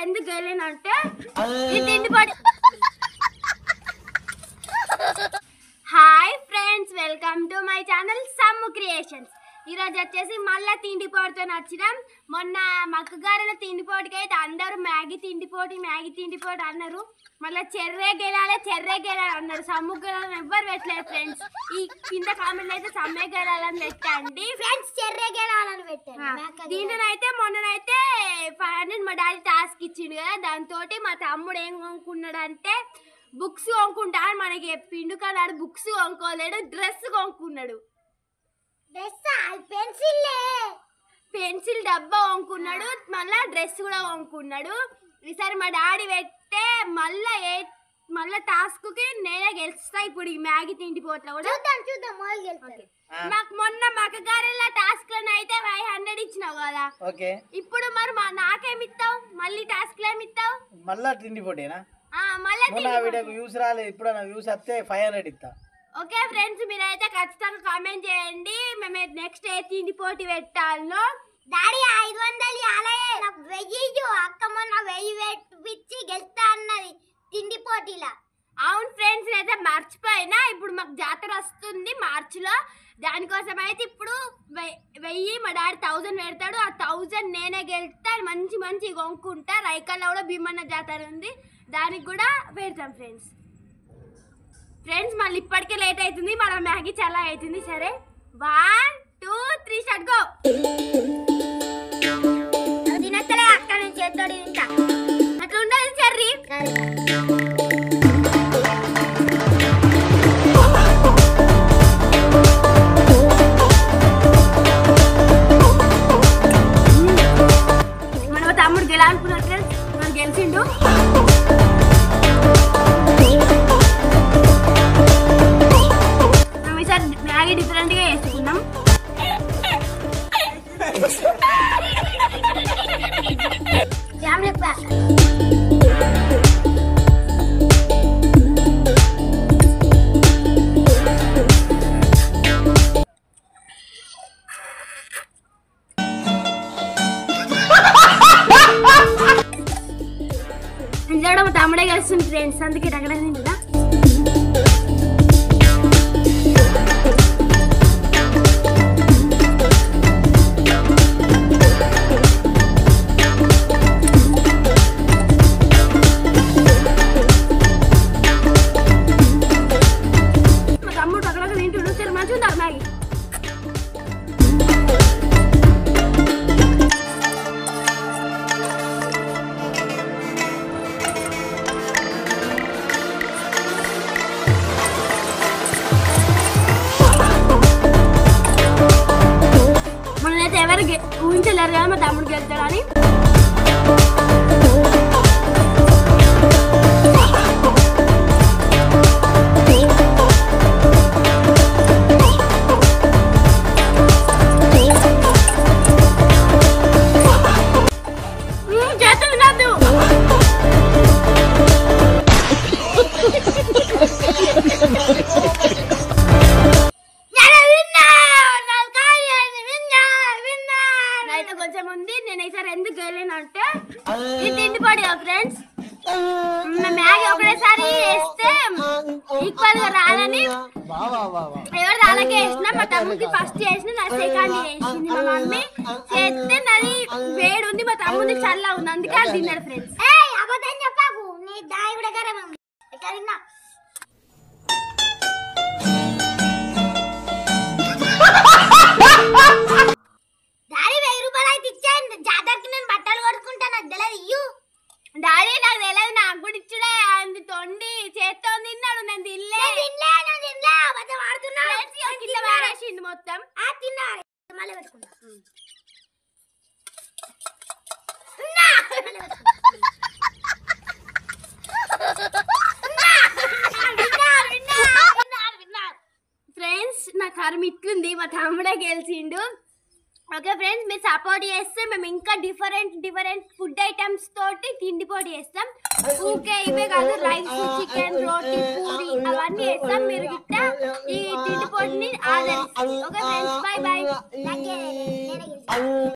ఎందుకు వెళ్ళానంటే ఈ తిండిపాటి hi friends, welcome to my channel Sammu creations. ఈరోజు వచ్చేసి మళ్ళీ తిండిపోటుతో నచ్చినాం. మొన్న మక్కగారెల తిండిపోటుకి అయితే అందరూ మ్యాగీ తిండిపోటు అన్నారు. మళ్ళీ చెర్రే గెలాలి అన్నారు. సమ్ము గెలాలని ఎవ్వరు పెట్టలేదు ఫ్రెండ్స్. ఈ కింద కామెంట్ అయితే సమ్మే గెలాలని పెట్టండి ఫ్రెండ్స్. చెర్రే గెలాలని పెట్టండి. దీంట్లోనైతే మొన్ననైతే 500 మా డాడీ టాస్క్ ఇచ్చిండు కదా, దాంతో మా తమ్ముడు ఏం కొనుక్కున్నాడు అంటే బుక్స్ కొనుక్కుంటా అని మనకి చెప్పిండు. కానీ ఆడు బుక్స్ కొనుక్కోలేడు, డ్రెస్ కొనుక్కున్నాడు. పెన్సిల్ డబ్బా కొనుక్కున్నాడు, మళ్ళా డ్రెస్ కూడా కొనుక్కున్నాడు. ఈసారి మా డాడీ పెట్టే మళ్ళా టాస్క్ కి నేనే గెలుస్తా. ఇప్పుడు ఈ మ్యాగీ తిండిపోట్ల కూడా నాకు మొన్న మక్కగారెల టాస్క్ లో అయితే 500 ఇచ్చినావు కదా, ఇప్పుడు మరి నాకేమిస్తావు? మళ్ళీ టాస్క్ లో ఏమిస్తావు? మళ్ళా తిండిపోటేనా? ఓకే ఫ్రెండ్స్, మీరైతే ఖచ్చితంగా కామెంట్ చేయండి మేము నెక్స్ట్ ఏ తిండిపోటీ పెట్టాలో. డాడీ 500 నాకు 1000 అక్క మొన్న 1000 పిచ్చి గెలుస్తా అన్నది తిండి పోటీలా. అవును ఫ్రెండ్స్, అయితే మర్చిపోయినా. ఇప్పుడు మాకు జాతర వస్తుంది మార్చ్ లో, దానికోసం అయితే ఇప్పుడు 1000 మా డాడీ 1000 పెడతాడు. ఆ 1000 నేనే గెలుస్తా, మంచి కొనుక్కుంటా. రైకల్లో కూడా భీమన్న జాతర ఉంది, దానికి కూడా పెడతాం ఫ్రెండ్స్. మళ్ళీ ఇప్పటికే లేట్ అవుతుంది, మన మ్యాగీ చాలా అవుతుంది. సరే 1 2 3 స్టార్ట్ గో. తినత్తలే అక్క, నేను చేస్తాడు ఇంకా అట్లా ఉండదు చెర్రీ. మన తమ్ముడు గెలాలనుకున్నాడు ఫ్రెండ్స్, మనం గెలిచిండు. మ్యాగీ డిఫరెంట్ గా వేసుకున్నాం. ఇంట్లో మా తమ్ముడే కలుస్తుంది ఫ్రెండ్స్, అందుకే దగ్గర తింటున్నా. ఊహించలేరు కదా మా తమ్ముడికి వెళ్తాడని. కొంచెం ఉంది. నేను ఈసారి ఎందుకు వెళ్ళానంటే ఈ తిండిపోటీ ఫ్రెండ్స్, మ్యాగీ ఒకటేసారి వేస్తే ఈక్వల్ గా రాలని ఎవరు అలాగే వేసినా. మా తమ్ముడికి ఫస్ట్ చేసిన, నా సెకండ్ చేసింది మా మమ్మీ చేస్తే. నాది వేడి ఉంది, మా తమ్ముడికి చల్ల ఉంది, అందుకే అది తిన్నాడు ఫ్రెండ్స్. డాడీ నాకు తెలియదు, నాకు కూడా ఇచ్చుడే. అంది తొండి చేత్తో తిన్నాడు, నేను తినలేసింది మొత్తం. ఫ్రెండ్స్ నా కర్మ ఇట్లుంది, మా తమ్ముడే గెలిచిండు. ఓకే ఫ్రెండ్స్, మీరు సపోర్ట్ చేస్తే మేము ఇంకా డిఫరెంట్ ఫుడ్ ఐటమ్స్ తోటి తిండిపోటీ చేస్తాం. ఊకే ఇవే కాదు, రైస్, చికెన్, రోటీ, పూరి అవన్నీ చేస్తాం. మీరు గిట్ట ఈ తిండిపోటీని ఆదరిస్తాం. Okay friends, by.